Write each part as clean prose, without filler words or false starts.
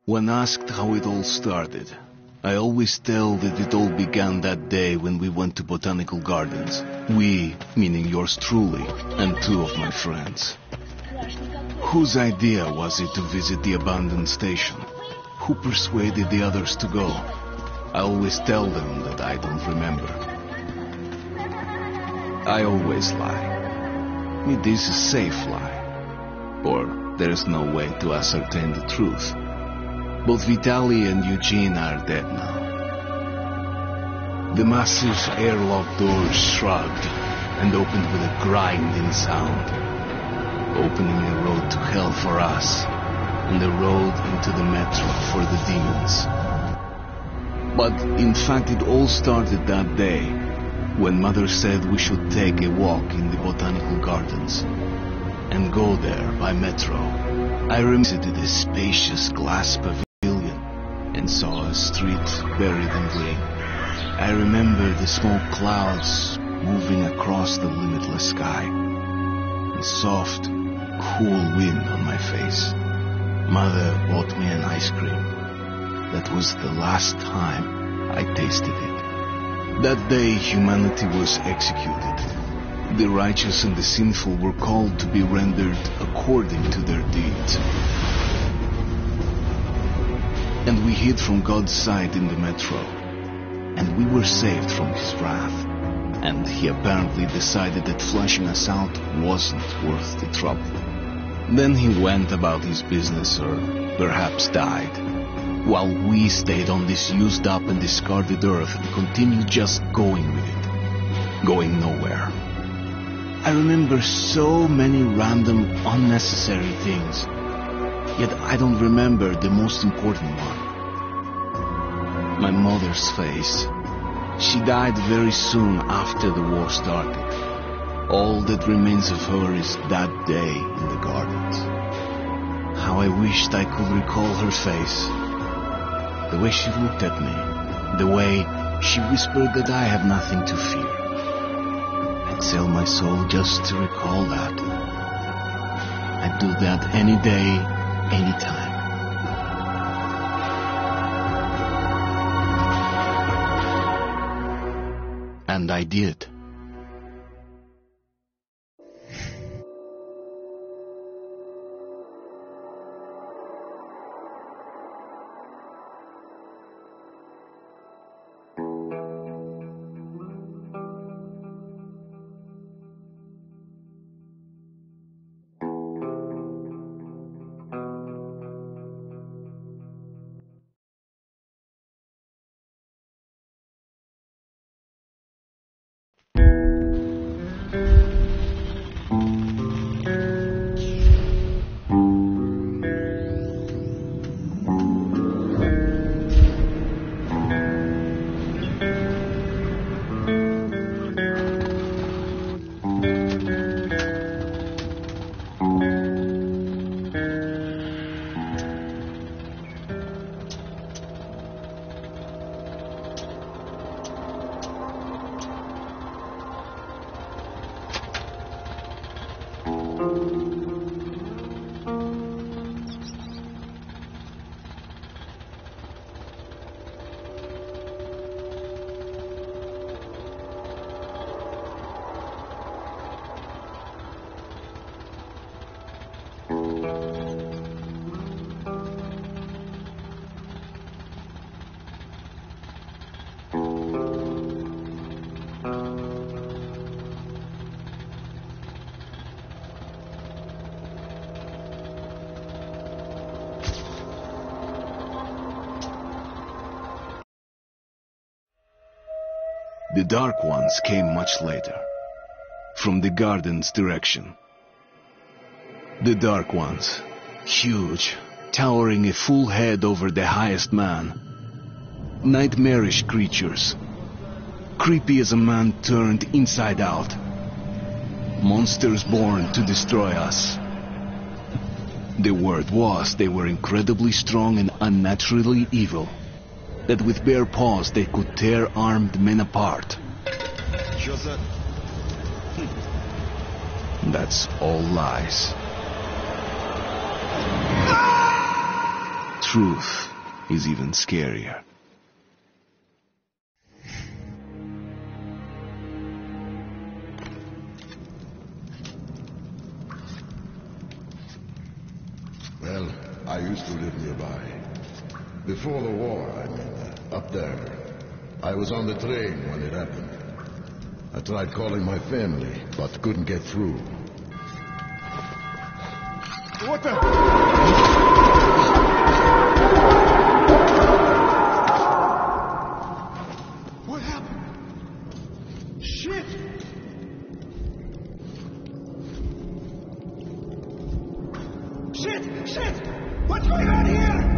When asked how it all started, I always tell that it all began that day when we went to botanical gardens. We, meaning yours truly, and two of my friends. Whose idea was it to visit the abandoned station? Who persuaded the others to go? I always tell them that I don't remember. I always lie. It is a safe lie. Or there is no way to ascertain the truth. Both Vitaly and Eugene are dead now. The massive airlock doors shrugged and opened with a grinding sound, opening a road to hell for us and a road into the metro for the demons. But in fact it all started that day when Mother said we should take a walk in the botanical gardens and go there by metro. I visited a spacious glass pavilion and saw a street buried in green. I remember the smoke clouds moving across the limitless sky, and soft, cool wind on my face. Mother bought me an ice cream. That was the last time I tasted it. That day humanity was executed. The righteous and the sinful were called to be rendered according to their deeds. And we hid from God's sight in the metro, and we were saved from his wrath. And he apparently decided that flushing us out wasn't worth the trouble. Then he went about his business, or perhaps died, while we stayed on this used up and discarded earth and continued just going with it, going nowhere. I remember so many random, unnecessary things, yet I don't remember the most important one. My mother's face. She died very soon after the war started. All that remains of her is that day in the gardens. How I wished I could recall her face. The way she looked at me. The way she whispered that I have nothing to fear. I'd sell my soul just to recall that. I'd do that any day, any time. And I did. The Dark Ones came much later, from the garden's direction. The Dark Ones, huge, towering a full head over the highest man. Nightmarish creatures, creepy as a man turned inside out. Monsters born to destroy us. The word was they were incredibly strong and unnaturally evil. That with bare paws they could tear armed men apart. That's all lies. truth is even scarier. Well, I used to live nearby. Before the war, I mean, up there. I was on the train when it happened. I tried calling my family, but couldn't get through. What the... What happened? Shit! Shit! Shit! What's going on here?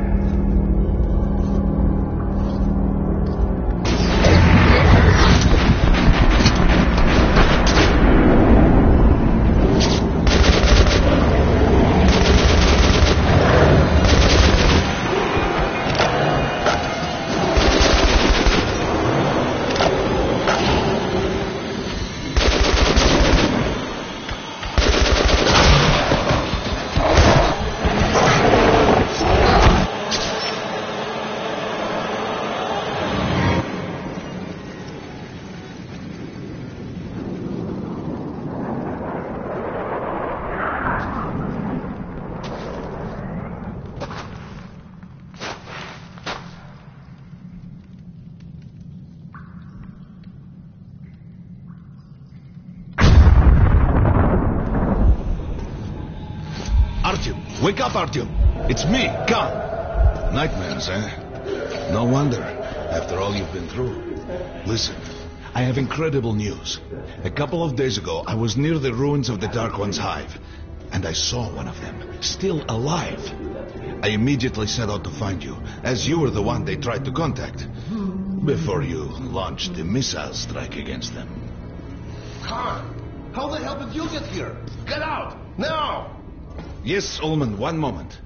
Wake up, Artyom. It's me, Khan. Nightmares, eh? No wonder, after all you've been through. Listen, I have incredible news. A couple of days ago, I was near the ruins of the Dark One's hive, and I saw one of them, still alive. I immediately set out to find you, as you were the one they tried to contact, before you launched the missile strike against them. Khan, how the hell did you get here? Get out, now! Yes, Ullman, one moment.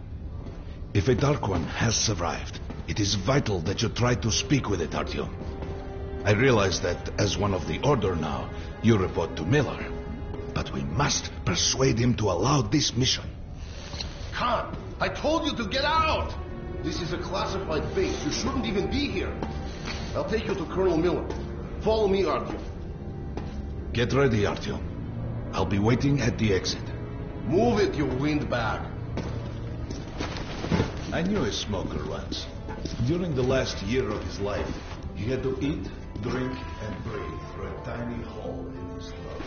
If a Dark One has survived, it is vital that you try to speak with it, Artyom. I realize that as one of the Order now, you report to Miller. But we must persuade him to allow this mission. Khan, I told you to get out! This is a classified base. You shouldn't even be here. I'll take you to Colonel Miller. Follow me, Artyom. Get ready, Artyom. I'll be waiting at the exit. Move it, you windbag. I knew a smoker once. During the last year of his life, he had to eat, drink, and breathe through a tiny hole in his throat.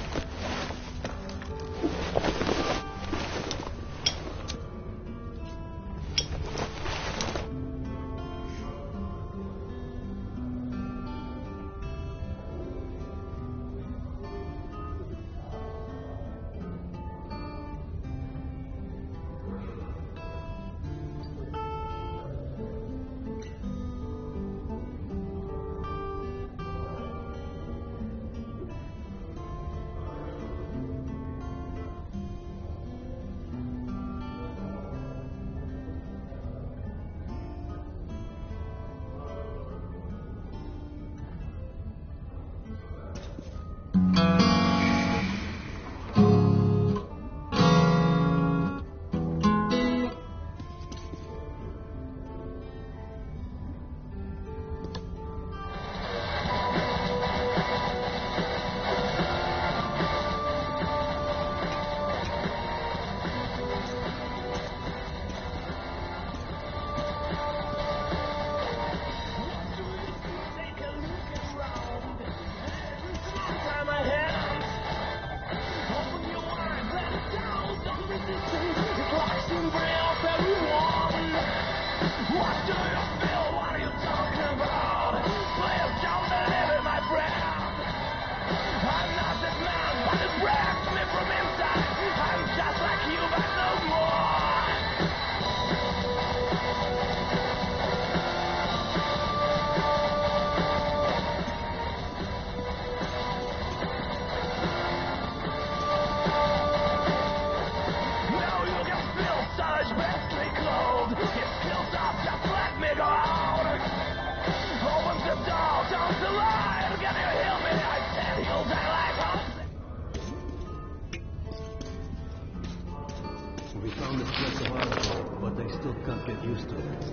still can't get used to it.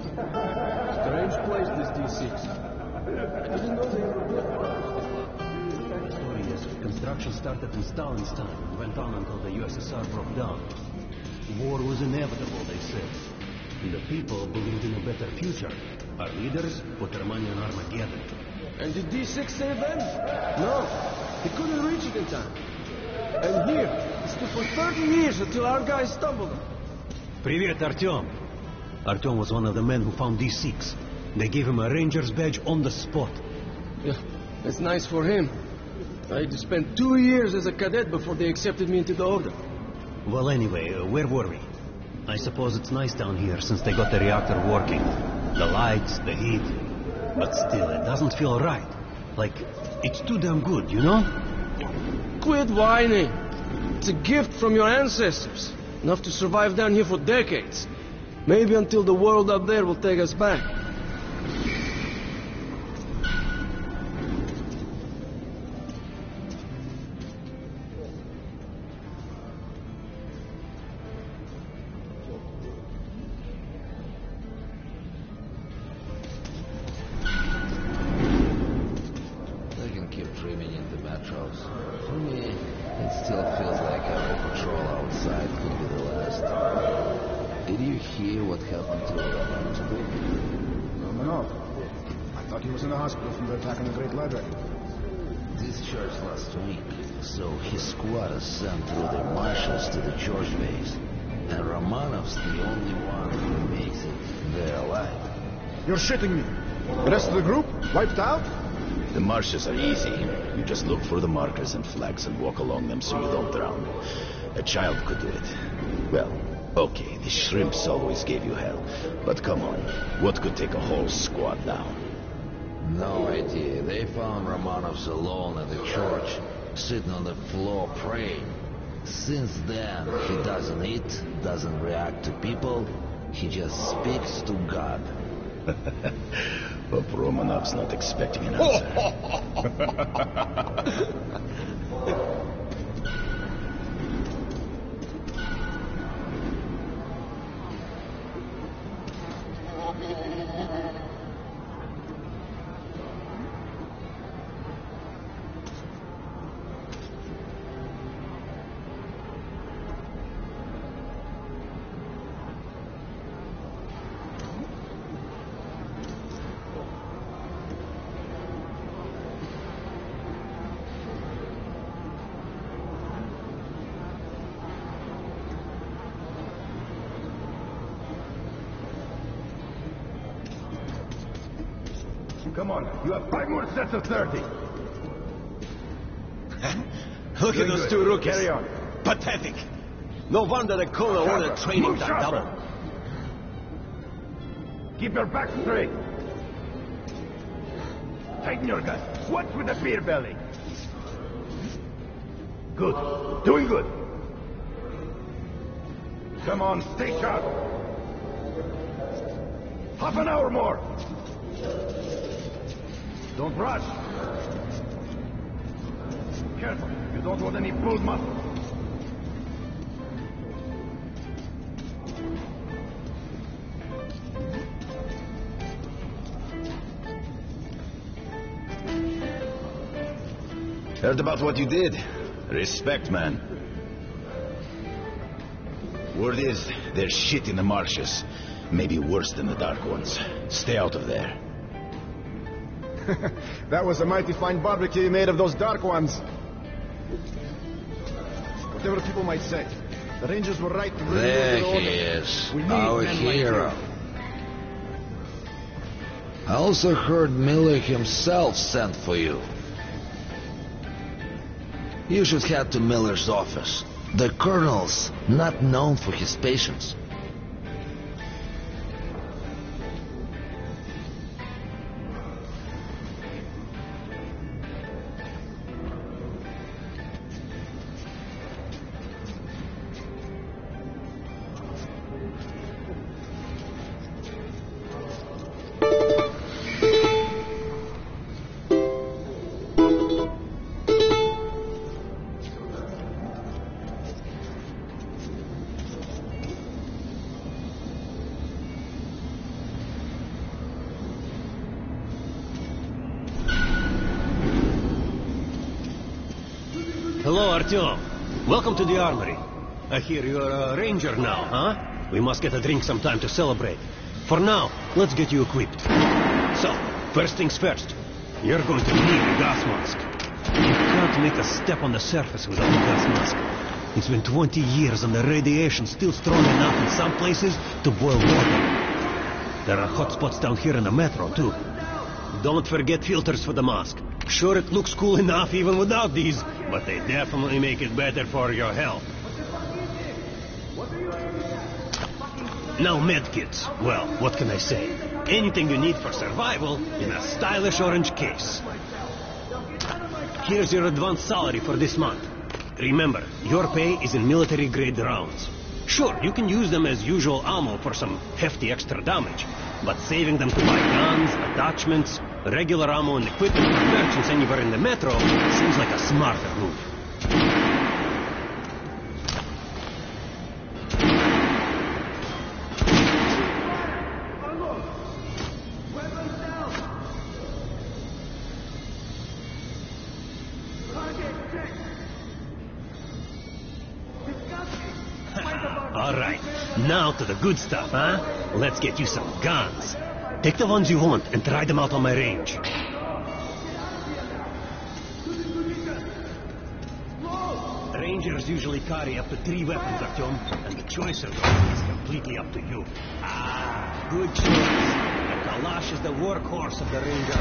Strange place, this D6. I didn't know they were built first. The story is, construction started in Stalin's time and went on until the USSR broke down. War was inevitable, they said. And the people believed in a better future. Our leaders put their money on Armageddon. And did D6 save them? No. He couldn't reach it in time. And here, it stood for 30 years until our guys stumbled. Привет, Artyom. Artyom was one of the men who found D6. They gave him a ranger's badge on the spot. Yeah, that's nice for him. I had to spend 2 years as a cadet before they accepted me into the order. Well, anyway, where were we? I suppose it's nice down here since they got the reactor working. The lights, the heat. But still, it doesn't feel right. Like, it's too damn good, you know? Quit whining. It's a gift from your ancestors. Enough to survive down here for decades. Maybe until the world up there will take us back. They can keep dreaming in the metros. For me, it still feels like every patrol outside could be the last. Did you hear what happened to Roman today? Romanov. I thought he was in the hospital from the attack on the Great Library. Discharged last week, so his squad is sent through the marshals to the George base. And Romanov's the only one who makes it there alive. You're shitting me. The rest of the group? Wiped out? The marshes are easy. You just look for the markers and flags and walk along them so you don't drown. A child could do it. Well, okay, the shrimps always gave you hell. But come on, what could take a whole squad down? No idea. They found Romanovs alone at the church, sitting on the floor praying. Since then, he doesn't eat, doesn't react to people. He just speaks to God. But Romanov's not expecting an answer. Come on, you have 5 more sets of 30. Look at those two rookies. Carry on. Pathetic. No wonder the colonel wanted training done double. Keep your back straight. Tighten your gun. Watch with the beer belly. Good. Doing good. Come on, stay sharp. Half an hour more. Don't rush. Careful. You don't want any pulled muscle. Heard about what you did. Respect, man. Word is, there's shit in the marshes. Maybe worse than the Dark Ones. Stay out of there. That was a mighty fine barbecue you made of those Dark Ones. Whatever people might say, the Rangers were right to bring There you to the he order. is, We need our men like hero. you. I also heard Miller himself sent for you. You should head to Miller's office. The colonel's not known for his patience. Hello, Artyom. Welcome to the armory. I hear you're a ranger now, huh? We must get a drink sometime to celebrate. For now, let's get you equipped. So, first things first. You're going to need a gas mask. You can't make a step on the surface without a gas mask. It's been 20 years and the radiation's still strong enough in some places to boil water. There are hot spots down here in the metro, too. Don't forget filters for the mask. Sure, it looks cool enough even without these, but they definitely make it better for your health. Now medkits. Well, what can I say? Anything you need for survival in a stylish orange case. Here's your advance salary for this month. Remember, your pay is in military-grade rounds. Sure, you can use them as usual ammo for some hefty extra damage, but saving them to buy guns, attachments, regular ammo and equipment for merchants anywhere in the metro seems like a smarter move. All right, now to the good stuff, huh? Let's get you some guns. Take the ones you want and try them out on my range. Rangers usually carry up to 3 weapons, Artyom, and the choice of those is completely up to you. Ah, good choice. The Kalash is the workhorse of the Ranger.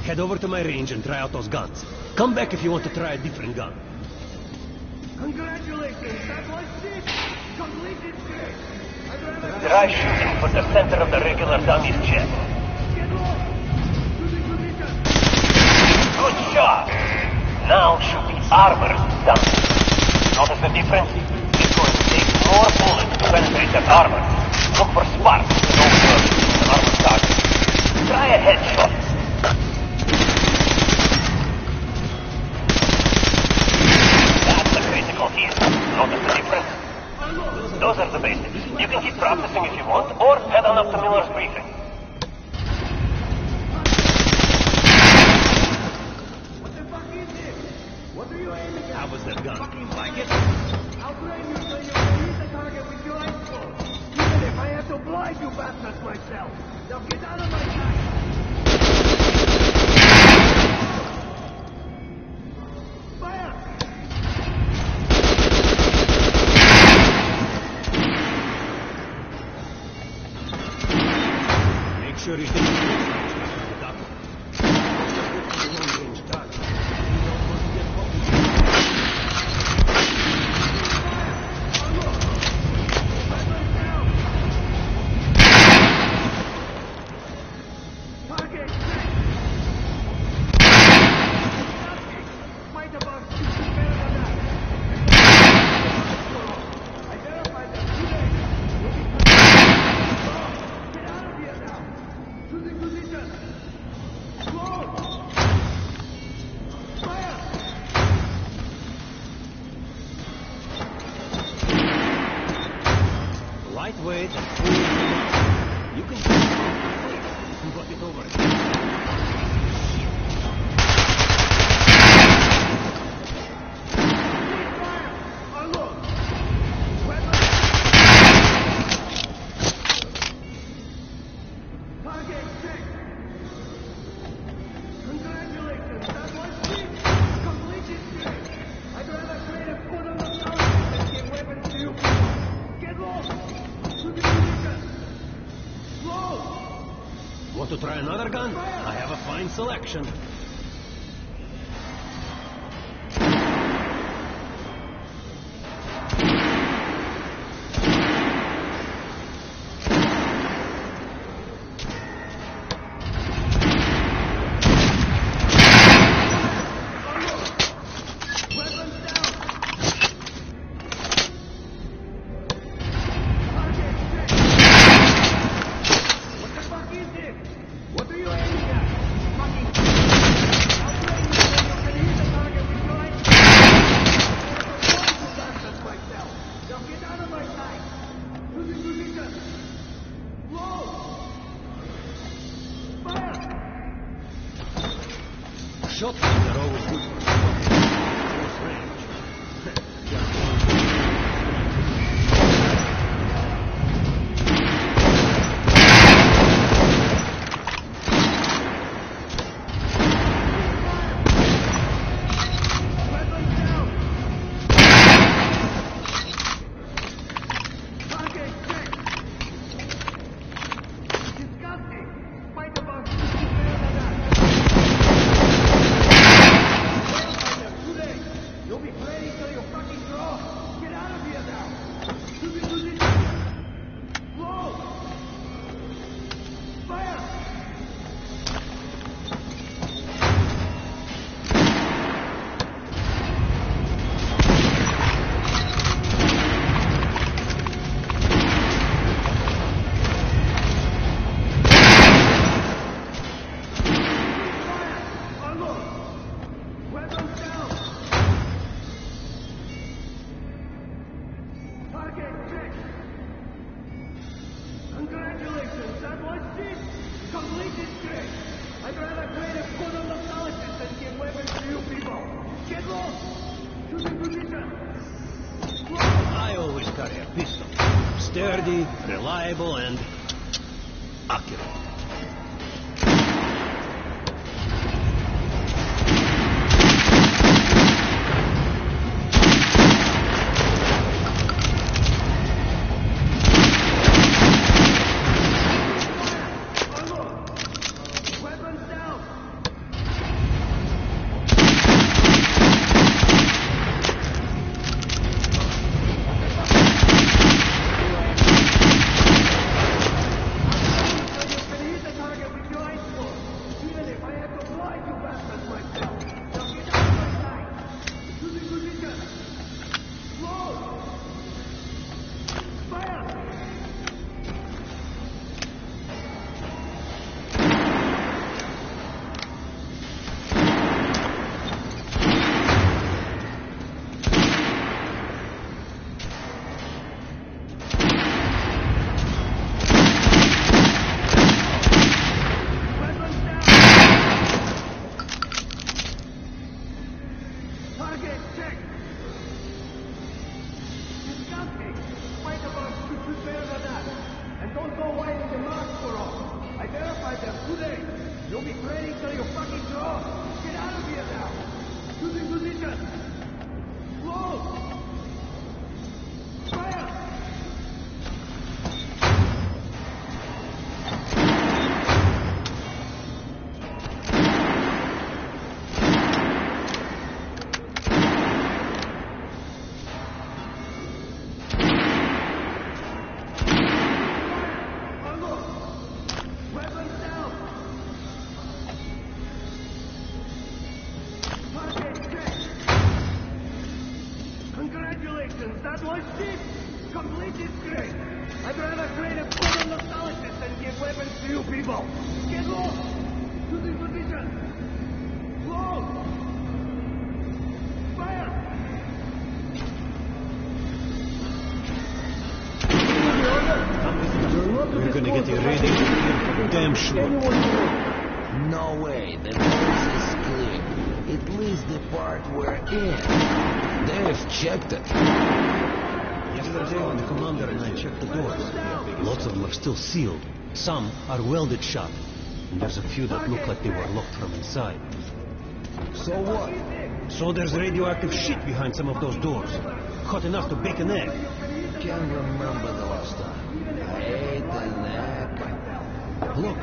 Head over to my range and try out those guns. Come back if you want to try a different gun. Congratulations! That was it! Completed it! Try shooting for the center of the regular dummy's chest. Good shot! Now shoot the armored dummy. Notice the difference? It's going to take more bullets to penetrate that armor. Look for sparks in the armored target. Try a headshot. Here. Notice the difference? Those are the basics. You can keep practicing if you want, or head on up to Miller's briefing. What the fuck is this? What are you aiming at? How was that gun? Like it? I'll blame you so you can hit the target with your rifle. Even if I have to blind you bastards myself. Now get out of my sight. Fire! Sure you think it's long-range target. You don't want to get Target! Fight above you. Better than that. I verified them today. Get out of here now. To the position! Slow! Fire! lightweight and full. You can just got it over. Want to try another gun? I have a fine selection. What are you aiming at? Fucking Shotguns are always good for close range. I always carry a pistol. Sturdy, reliable, and accurate. That was it! Completed great! I'd rather create a photo nostalgia than give weapons to you people! Get lost! To the position! Close! Fire! We're gonna get irradiated here for damn sure. No way, the place is clear. At least the part we're in. They've checked it. Yesterday when the commander and I checked the doors, lots of them are still sealed. Some are welded shut. And there's a few that look like they were locked from inside. So what? So there's radioactive shit behind some of those doors. Hot enough to bake an egg. Can't remember the last time. I ate an egg. Look,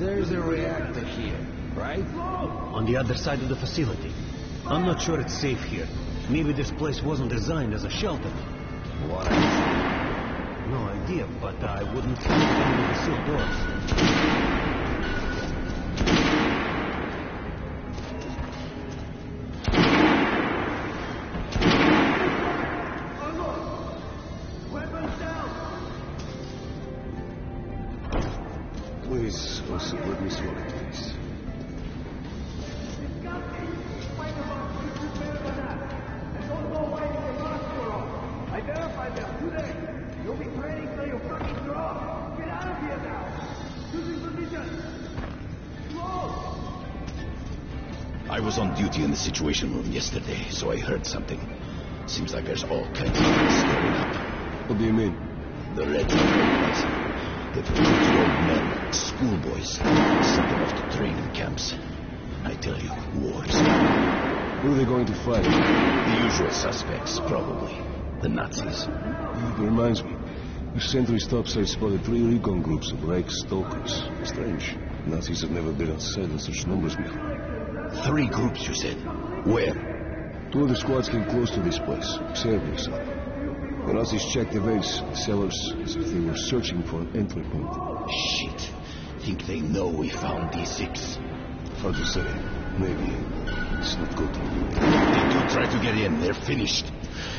There's a reactor here, right? on the other side of the facility. I'm not sure it's safe here. Maybe this place wasn't designed as a shelter. What? No idea, but I wouldn't find any of the sealed doors. Please, listen, let me smoke it, please. I verified them today. You'll be training till you fucking drop. Get out of here now. To the position. Close. I was on duty in the Situation Room yesterday, so I heard something. Seems like there's all kinds of things stirring up. What do you mean? The Reds are mobilizing. They've recruited old men, schoolboys, sent them off to training camps. I tell you, war's coming. Who are they going to fight? The usual suspects, probably. The Nazis. It reminds me. The sentry topside spotted 3 recon groups of Reich stalkers. Strange. Nazis have never been outside in such numbers before. 3 groups, you said? Where? 2 of the squads came close to this place. Observe yourself. The Nazis checked the base, the cellars, as if they were searching for an entry point. Shit. Think they know we found D6? Hard to say. Maybe. It's not good. They do try to get in. They're finished.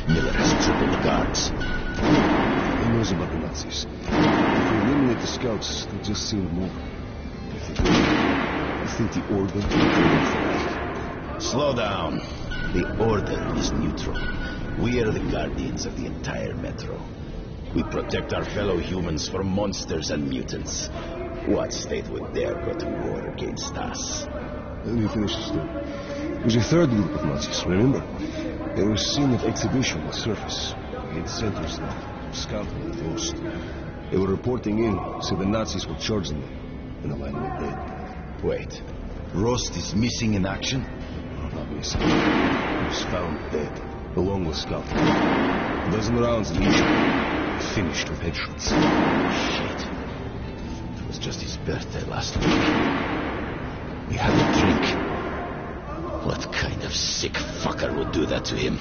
Miller has tripled the guards. He knows about the Nazis. If we eliminate the scouts, they'll just send more. If they do, I think the Order will go for us. Slow down. The Order is neutral. We are the guardians of the entire Metro. We protect our fellow humans from monsters and mutants. What state would dare go to war against us? Let me finish the story. There was a 3rd group of Nazis, remember? They were seen at exhibition on the surface. They had sentries now, scouting the coast. They were reporting in, so the Nazis were charging them, and the line were dead. Wait, Rost is missing in action? No, not missing. He was found dead, along with Scout. A dozen rounds in each, finished with headshots. Shit. It was just his birthday last week. We had a drink. What kind of sick fucker would do that to him?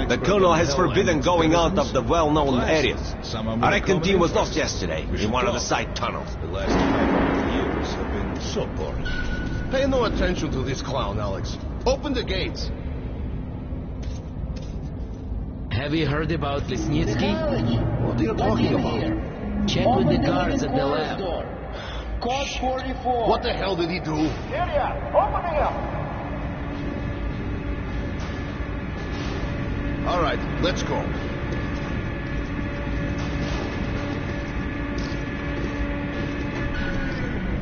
The colonel has forbidden going out of the well-known areas. Our recon team was lost yesterday in one of the side tunnels. The last 500 years have been so boring. Pay no attention to this clown, Alex. Open the gates. Have you heard about Lesnitsky? What are you talking about? Check with the guards at the lab. Code 44. What the hell did he do? Area, opening up. All right, let's go.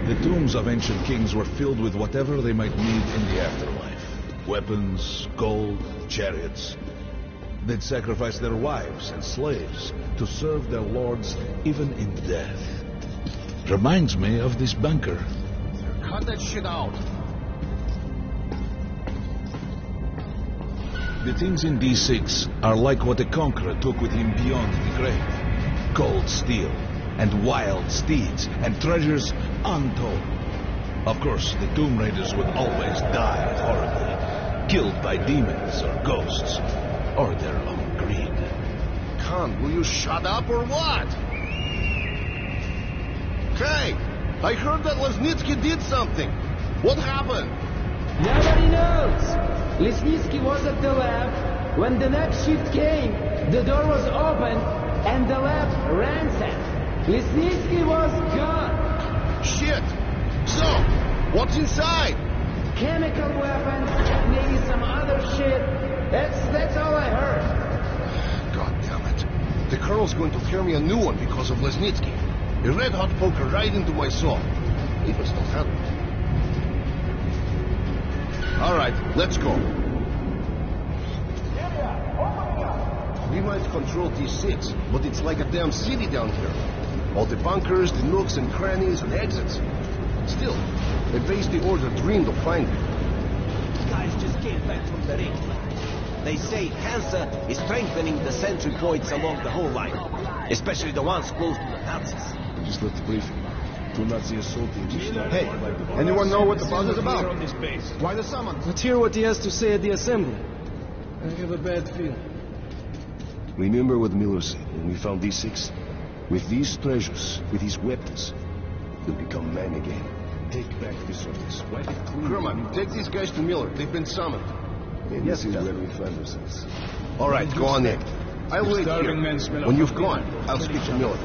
The tombs of ancient kings were filled with whatever they might need in the afterlife. Weapons, gold, chariots. They'd sacrifice their wives and slaves to serve their lords even in death. Reminds me of this bunker. Cut that shit out. The things in D6 are like what the Conqueror took with him beyond the grave. Cold steel, and wild steeds, and treasures untold. Of course, the Tomb Raiders would always die horribly, killed by demons or ghosts, or their own greed. Khan, will you shut up or what? Hey, I heard that Lesnitsky did something. What happened? Nobody knows. Lesnitsky was at the lab. When the next shift came, the door was open and the lab ransacked. Lesnitsky was gone. Shit! So, what's inside? Chemical weapons, maybe some other shit. That's all I heard. God damn it. The colonel's going to tear me a new one because of Lesnitsky. A red-hot poker right into my soul. He was still handle it. All right, let's go. We might control T6, but it's like a damn city down here. All the bunkers, the nooks and crannies and exits. Still, the base the Order dreamed of finding. Guys just came back from the ring. They say Hansa is strengthening the sentry points along the whole line, especially the ones close to the Nazis. We just left the briefing. 2 Nazi assault teams are starting. Hey, anyone know what the buzz is about? Why the summons? Let's hear what he has to say at the assembly. I have a bad feeling. Remember what Miller said when we found D6? With these treasures, with these weapons, they'll become men again. Take back the surface. Wipe it clean. Kerman, take these guys to Miller. They've been summoned. And this is where we find ourselves. All right, go on in. I'll wait here. When you've gone, I'll speak to Miller.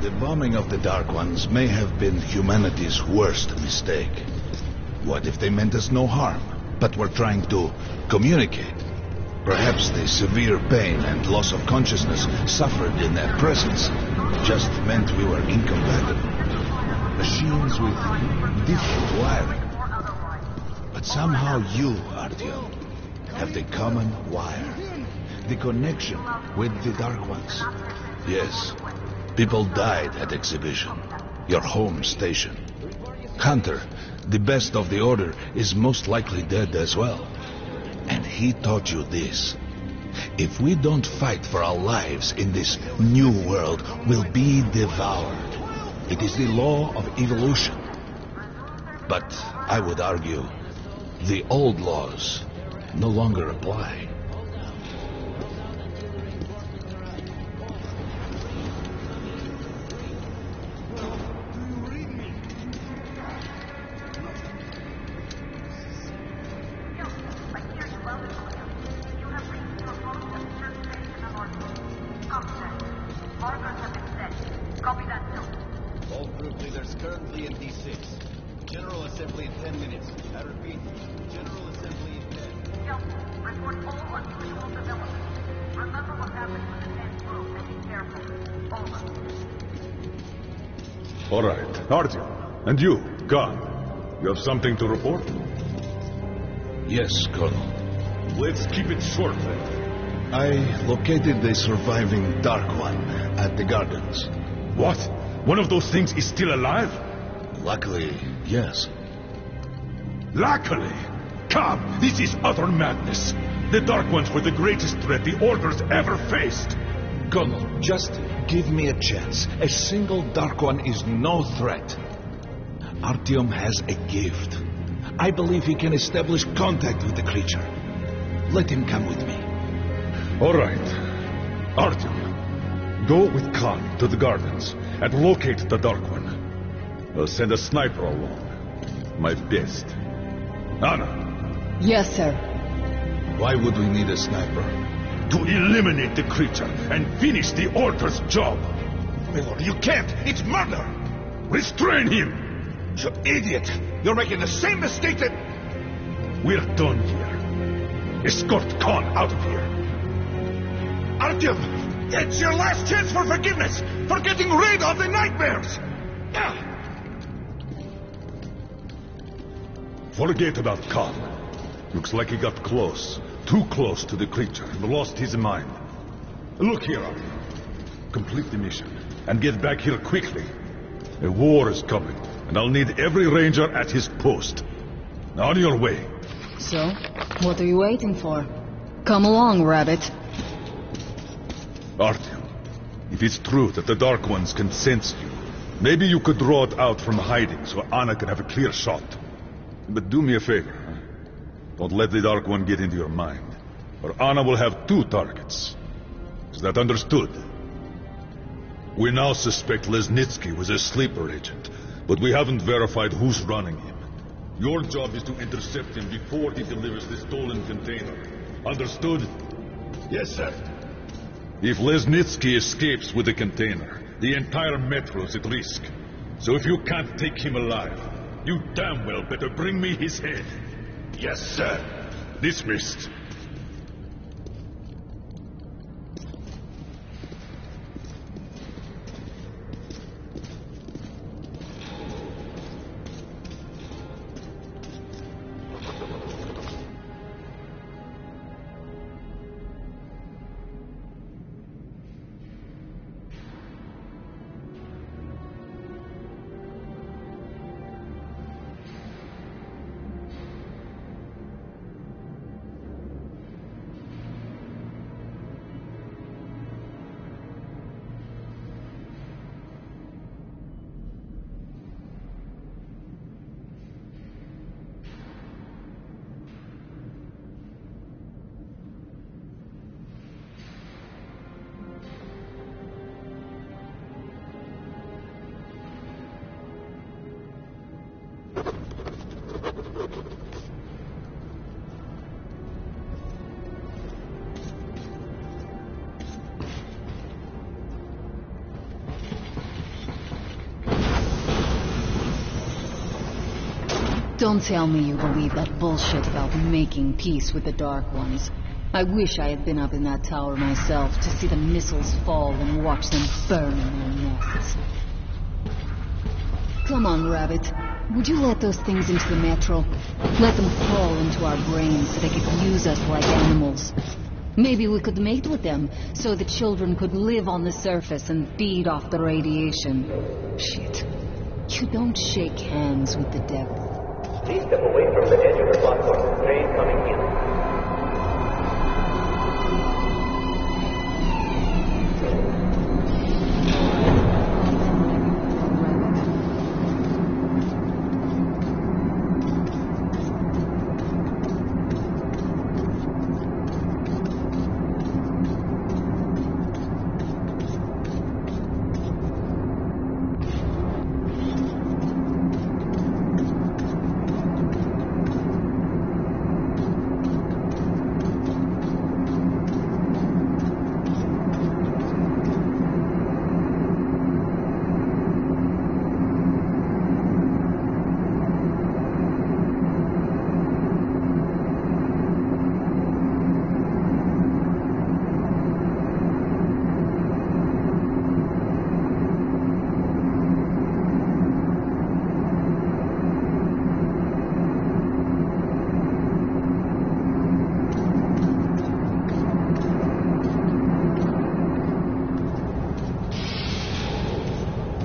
The bombing of the Dark Ones may have been humanity's worst mistake. What if they meant us no harm, but were trying to communicate? Perhaps the severe pain and loss of consciousness suffered in their presence just meant we were incompatible. Machines with different wiring. But somehow you, Artyom, have the common wire. The connection with the Dark Ones. Yes, people died at exhibition. Your home station. Hunter, the best of the Order, is most likely dead as well. And he taught you this. If we don't fight for our lives in this new world, we'll be devoured. It is the law of evolution. But I would argue, the old laws no longer apply. All group leaders currently in D6. General Assembly in 10 minutes. I repeat, General Assembly in 10. Report all unusual developments. Remember what happened with the 10th group and be careful. Over. All right, Artyom, and you, Khan, you have something to report? Yes, Colonel. Let's keep it short, then. I located the surviving Dark One at the gardens. What? One of those things is still alive? Luckily, yes. Luckily? Come, this is utter madness. The Dark Ones were the greatest threat the Order's ever faced. Colonel, just give me a chance. A single Dark One is no threat. Artyom has a gift. I believe he can establish contact with the creature. Let him come with me. All right. Artyom, go with Khan to the gardens and locate the Dark One. I'll send a sniper along. My best. Anna. Yes, sir. Why would we need a sniper? To eliminate the creature and finish the Order's job. Miller, you can't! It's murder! Restrain him! You idiot! You're making the same mistake that... We're done here. Escort Khan out of here. Artyom! It's your last chance for forgiveness! For getting rid of the nightmares! Forget about Khan. Looks like he got close. Too close to the creature and lost his mind. Look here, Artyom. Complete the mission and get back here quickly. A war is coming, and I'll need every ranger at his post. On your way. So, what are you waiting for? Come along, Rabbit. Artyom, if it's true that the Dark Ones can sense you, maybe you could draw it out from hiding so Anna can have a clear shot. But do me a favor, huh? Don't let the Dark One get into your mind, or Anna will have two targets. Is that understood? We now suspect Lesnitsky was a sleeper agent, but we haven't verified who's running him. Your job is to intercept him before he delivers the stolen container. Understood? Yes, sir. If Lesnitsky escapes with the container, the entire metro is at risk. So if you can't take him alive, you damn well better bring me his head. Yes, sir. Dismissed. Don't tell me you believe that bullshit about making peace with the Dark Ones. I wish I had been up in that tower myself to see the missiles fall and watch them burn in their nests. Come on, Rabbit. Would you let those things into the metro? Let them crawl into our brains so they could use us like animals. Maybe we could mate with them, so the children could live on the surface and feed off the radiation. Shit. You don't shake hands with the devil. Please step away from the edge of the platform. Train coming in.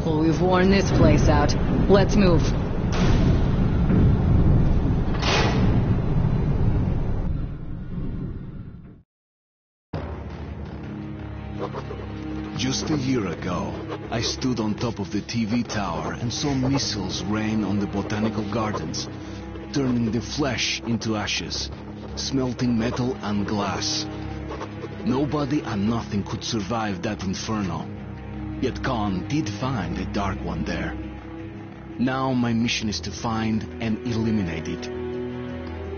We've worn this place out. Let's move. Just a year ago, I stood on top of the TV tower and saw missiles rain on the botanical gardens, turning the flesh into ashes, smelting metal and glass. Nobody and nothing could survive that inferno. Yet Khan did find a Dark One there. Now my mission is to find and eliminate it.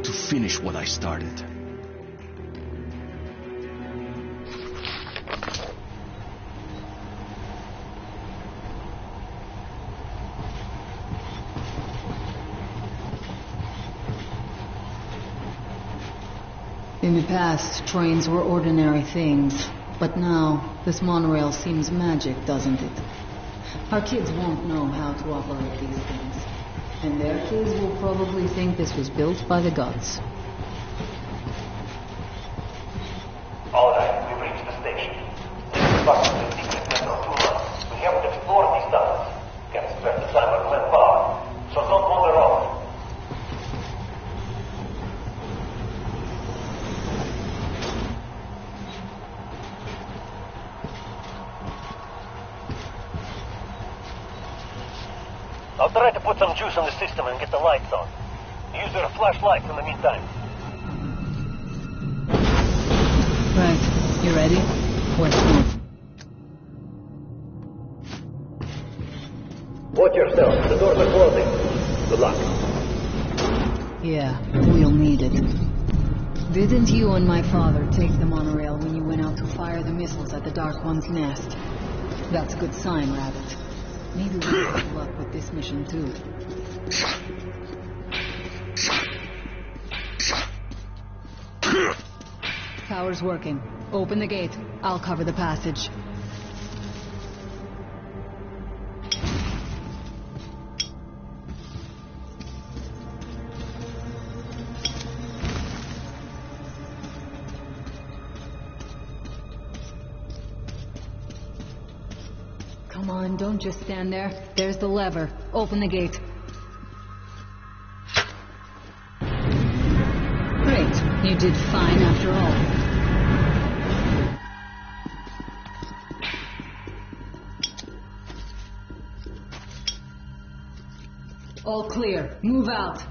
To finish what I started. In the past, trains were ordinary things. But now, this monorail seems magic, doesn't it? Our kids won't know how to operate these things. And their kids will probably think this was built by the gods. All right, we've reached the station. This is possibly secret metro tour. We haven't explored these tunnels. Can't spare the time or manpower. So don't wander off. I'll try to put some juice on the system and get the lights on. Use your flashlights in the meantime. Right. You ready? Let's move. Watch yourself. The doors are closing. Good luck. Yeah, we'll need it. Didn't you and my father take the monorail when you went out to fire the missiles at the Dark One's nest? That's a good sign, Rabbit. Maybe we'll have luck with this mission, too. Power's working. Open the gate. I'll cover the passage. Come on, don't just stand there. There's the lever. Open the gate. Great. You did fine after all. All clear. Move out.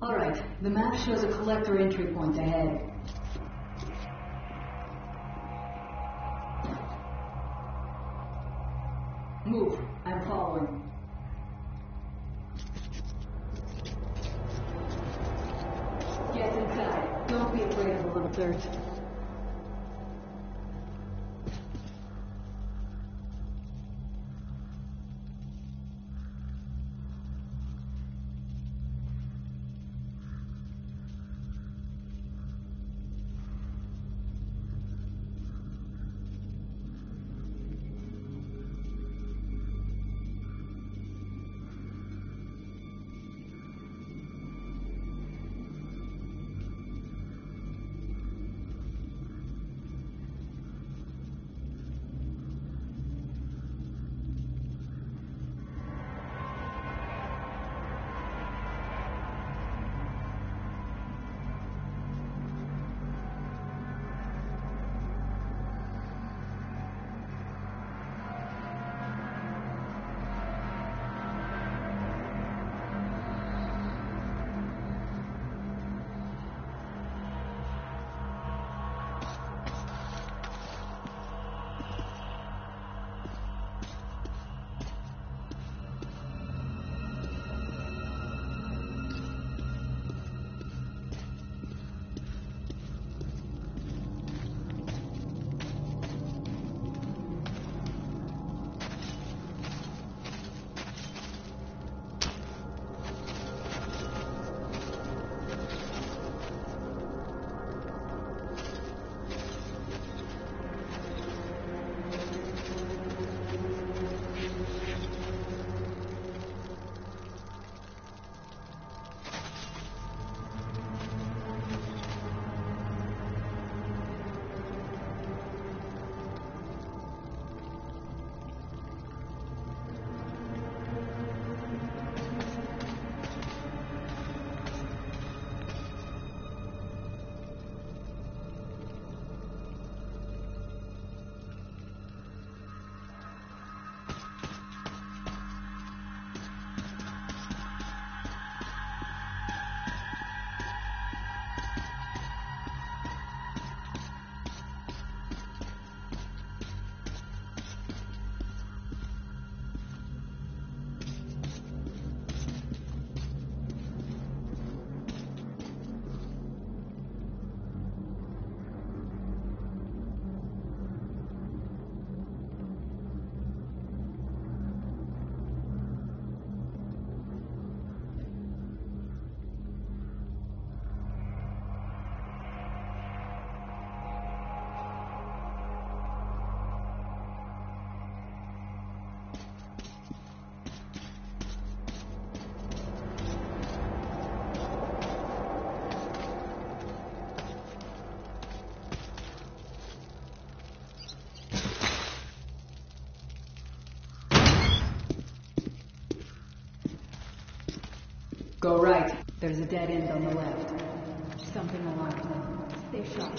All right. The map shows a collector entry point ahead. Move. I'm following. inside. Don't be afraid of a little dirt. Go right. There's a dead end on the left. Something alarmed them. Stay sharp.